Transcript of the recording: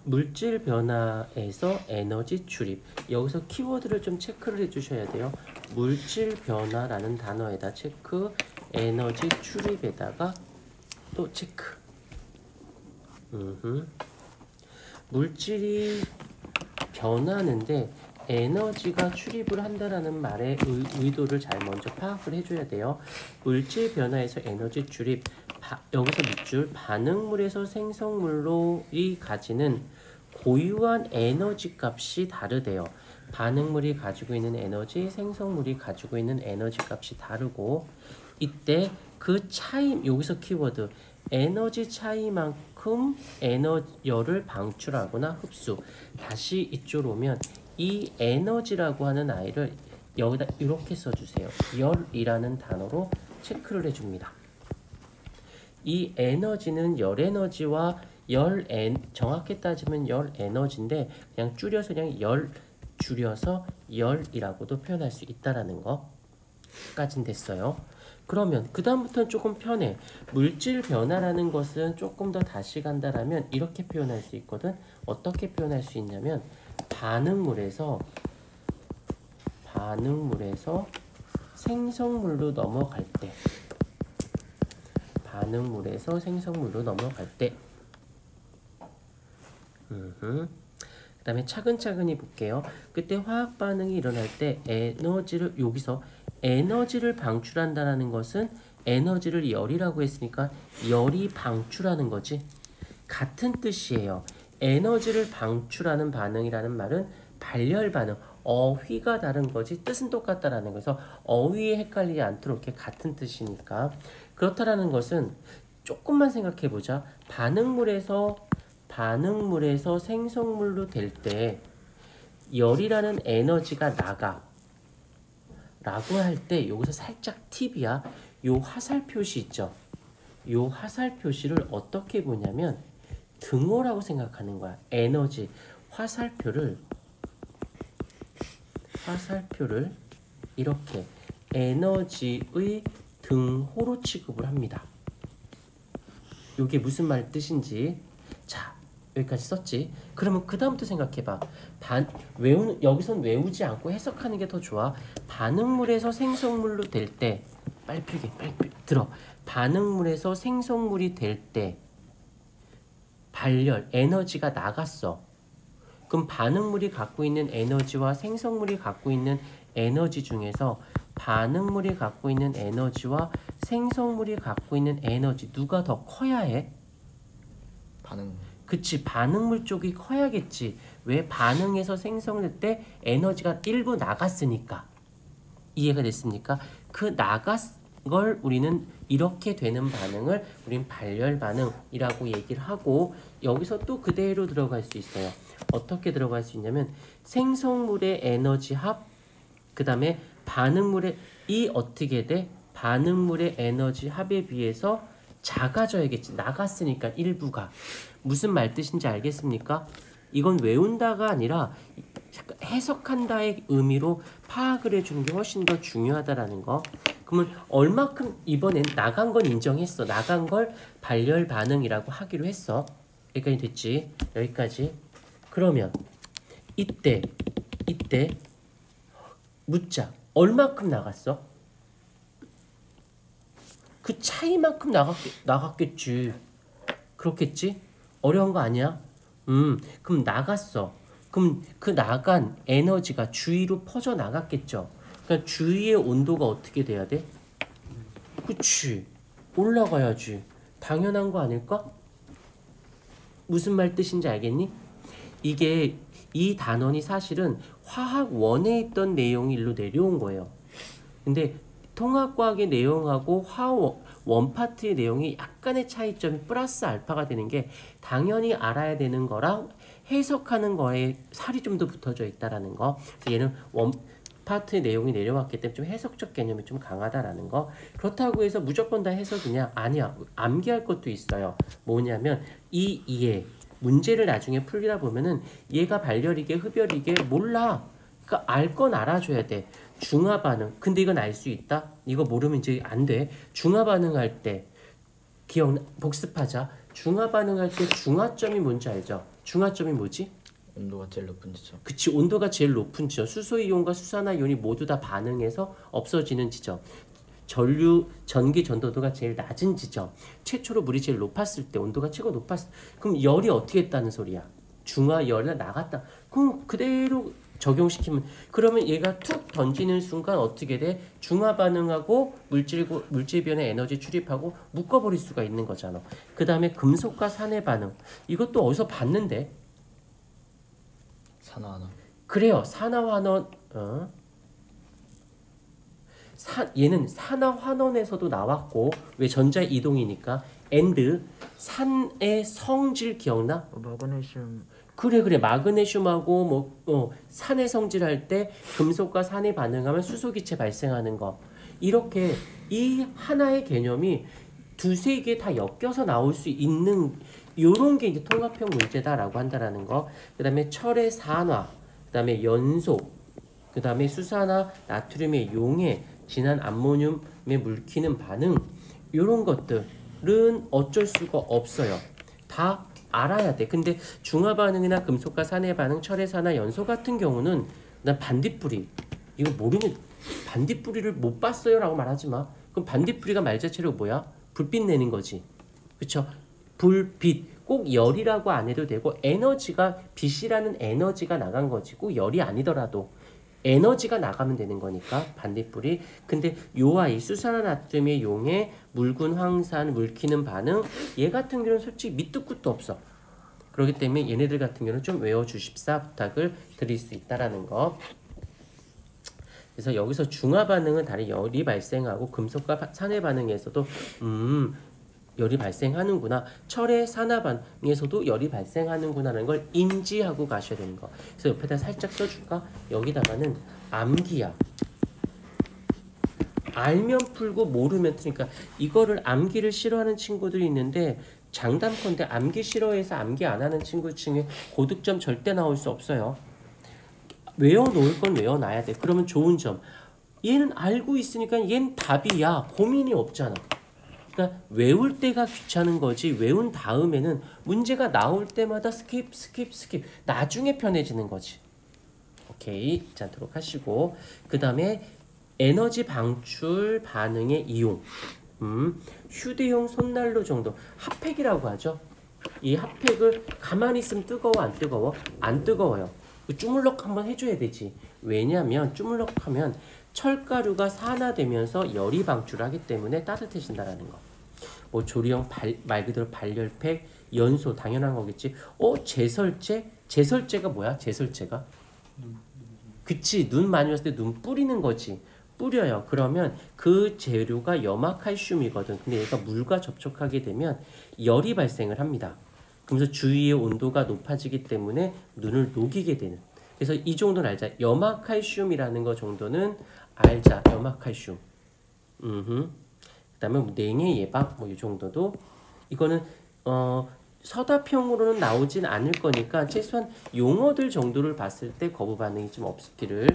물질 변화에서 에너지 출입. 여기서 키워드를 좀 체크를 해주셔야 돼요. 물질 변화라는 단어에다 체크, 에너지 출입에다가 또 체크. 물질이 변하는데 에너지가 출입을 한다라는 말의 의도를 잘 먼저 파악을 해줘야 돼요. 물질 변화에서 에너지 출입. 여기서 밑줄 반응물에서 생성물이 가지는 고유한 에너지 값이 다르대요. 반응물이 가지고 있는 에너지, 생성물이 가지고 있는 에너지 값이 다르고, 이때 그 차이, 여기서 키워드 에너지 차이만큼 열을 방출하거나 흡수. 다시 이쪽으로 오면 이 에너지라고 하는 아이를 여기다 이렇게 써주세요. 열이라는 단어로 체크를 해줍니다. 이 에너지는 열 에너지와 정확히 따지면 열 에너지인데 그냥 줄여서 줄여서 열이라고도 표현할 수 있다라는 거까진 됐어요. 그러면 그 다음부터는 조금 편해. 물질 변화라는 것은 조금 더 다시 간다라면 이렇게 표현할 수 있거든. 어떻게 표현할 수 있냐면 반응물에서 생성물로 넘어갈 때, 반응물에서 생성물로 넘어갈 때, 그 다음에 차근차근히 볼게요. 그때 화학 반응이 일어날 때 여기서 에너지를 방출한다는 것은 에너지를 열이라고 했으니까 열이 방출하는 거지. 같은 뜻이에요. 에너지를 방출하는 반응이라는 말은 발열 반응, 어휘가 다른 거지 뜻은 똑같다라는 거에서 어휘에 헷갈리지 않도록 이렇게 같은 뜻이니까. 그렇다라는 것은 조금만 생각해 보자. 반응물에서 생성물로 될 때 열이라는 에너지가 나가 라고 할 때 여기서 살짝 팁이야. 요 화살 표시 있죠. 요 화살 표시를 어떻게 보냐면 등호라고 생각하는 거야. 에너지 화살표를 이렇게 에너지의 등호로 취급을 합니다. 이게 무슨 말 뜻인지. 자, 여기까지 썼지. 그러면 그 다음부터 생각해봐. 여기선 외우지 않고 해석하는 게 더 좋아. 반응물에서 생성물로 될 때, 빨리 들어. 반응물에서 생성물이 될 때 발열, 에너지가 나갔어. 그럼 반응물이 갖고 있는 에너지와 생성물이 갖고 있는 에너지 중에서 반응물이 갖고 있는 에너지와 생성물이 갖고 있는 에너지 누가 더 커야 해? 그치, 반응물 쪽이 커야겠지. 왜? 반응에서 생성될 때 에너지가 일부 나갔으니까. 이해가 됐습니까? 그 나간 걸 우리는 이렇게 되는 반응을 우린 발열 반응이라고 얘기를 하고, 여기서 또 그대로 들어갈 수 있어요. 어떻게 들어갈 수 있냐면 생성물의 에너지 합, 그 다음에 반응물의 어떻게 돼? 반응물의 에너지 합에 비해서 작아져야겠지. 나갔으니까 일부가. 무슨 말 뜻인지 알겠습니까? 이건 외운다가 아니라 해석한다의 의미로 파악을 해주는 게 훨씬 더 중요하다라는 거. 그러면 얼마큼 이번엔 나간 건 인정했어. 나간 걸 발열 반응이라고 하기로 했어. 여기까지 됐지? 여기까지. 그러면 이때 묻자. 얼마큼 나갔어? 그 차이만큼 나갔겠지. 그렇겠지? 어려운 거 아니야? 그럼 나갔어. 그럼 그 나간 에너지가 주위로 퍼져 나갔겠죠. 그러니까 주위의 온도가 어떻게 돼야 돼? 그치. 올라가야지. 당연한 거 아닐까? 무슨 말 뜻인지 알겠니? 이게 이 단원이 사실은 화학원에 있던 내용이 일로 내려온 거예요. 근데 통합과학의 내용하고 화원 파트의 내용이 약간의 차이점이 플러스 알파가 되는 게 당연히 알아야 되는 거랑 해석하는 거에 살이 좀 더 붙어져 있다라는 거. 그래서 얘는 원 파트의 내용이 내려왔기 때문에 좀 해석적 개념이 좀 강하다라는 거. 그렇다고 해서 무조건 다 해석이냐? 아니야. 암기할 것도 있어요. 뭐냐면 이해 문제를 나중에 풀리다 보면은 얘가 발열이게 흡열이게 몰라. 그러니까 알 건 알아줘야 돼. 중화 반응. 근데 이건 알 수 있다? 이거 모르면 이제 안 돼. 중화 반응 할 때 복습하자. 중화 반응할 때 중화점이 뭔지 알죠? 중화점이 뭐지? 온도가 제일 높은 지점. 그치, 온도가 제일 높은 지점. 수소이온과 수산화이온이 모두 다 반응해서 없어지는 지점. 전기 전도도가 제일 낮은 지점. 최초로 물이 제일 높았을 때, 온도가 최고 높았을 때, 그럼 열이 어떻게 했다는 소리야? 중화열이 나갔다. 그럼 그대로 적용시키면, 그러면 얘가 툭 던지는 순간 어떻게 돼? 중화 반응하고 물질 변에 에너지 출입하고 묶어버릴 수가 있는 거잖아. 그 다음에 금속과 산의 반응. 이것도 어디서 봤는데? 산화환원. 그래요. 산화환원. 얘는 산화환원에서도 나왔고, 왜 전자 이동이니까. and 산의 성질 기억나? 마그네슘. 그래. 마그네슘하고 산의 성질할 때 금속과 산이 반응하면 수소기체 발생하는 거. 이렇게 이 하나의 개념이 두세 개 다 엮여서 나올 수 있는 요런 게 이제 통합형 문제다라고 한다라는 거. 그다음에 철의 산화, 그다음에 연소, 그다음에 수산화, 나트륨의 용해, 진한 암모늄에 물키는 반응. 요런 것들은 어쩔 수가 없어요. 다 알아야 돼. 근데 중화 반응이나 금속과 산의 반응, 철의 산화, 연소 같은 경우는 난 반딧불이 이거 모르면 반딧불이를 못 봤어요라고 말하지 마. 그럼 반딧불이가 말 자체로 뭐야? 불빛 내는 거지. 그쵸? 불빛. 꼭 열이라고 안 해도 되고 에너지가 빛이라는 에너지가 나간 거지. 꼭 열이 아니더라도 에너지가 나가면 되는 거니까 반딧불이. 근데 요 아이 수산화나트륨의 용해, 묽은 황산, 물키는 반응 얘 같은 경우는 솔직히 밑도 끝도 없어. 그렇기 때문에 얘네들 같은 경우는 좀 외워주십사 부탁을 드릴 수 있다라는 거. 그래서 여기서 중화 반응은 다른 열이 발생하고 금속과 산의 반응에서도 열이 발생하는구나. 철의 산화 반응에서도 열이 발생하는구나라는 걸 인지하고 가셔야 되는 거. 그래서 옆에다 살짝 써줄까? 여기다가는 암기야. 알면 풀고 모르면 틀니까 이거를 암기를 싫어하는 친구들이 있는데 장담컨대 암기 싫어해서 암기 안 하는 친구 중에 고득점 절대 나올 수 없어요. 외워놓을 건 외워놔야 돼. 그러면 좋은 점. 얘는 알고 있으니까 얘는 답이야. 고민이 없잖아. 그러니까 외울 때가 귀찮은 거지. 외운 다음에는 문제가 나올 때마다 스킵 나중에 편해지는 거지. 오케이. 자도록 하시고 그 다음에 에너지 방출 반응의 이용. 휴대용 손난로 정도. 핫팩이라고 하죠. 이 핫팩을 가만히 있으면 뜨거워 안 뜨거워? 안 뜨거워요. 주물럭 한번 해줘야 되지. 왜냐면 주물럭하면 철가루가 산화되면서 열이 방출하기 때문에 따뜻해진다라는 거. 뭐 조리용 말 그대로 발열팩, 연소 당연한 거겠지. 제설제? 제설제가 뭐야? 제설제가? 그치. 눈 많이 왔을 때 눈 뿌리는 거지. 뿌려요. 그러면 그 재료가 염화칼슘이거든. 근데 얘가 물과 접촉하게 되면 열이 발생을 합니다. 그러면서 주위의 온도가 높아지기 때문에 눈을 녹이게 되는. 그래서 이 정도는 알자. 염화칼슘이라는 거 정도는 알자. 염화칼슘. 그다음에 냉해 예방 뭐 이 정도도. 이거는 서답형으로는 나오진 않을 거니까 최소한 용어들 정도를 봤을 때 거부 반응이 좀 없기를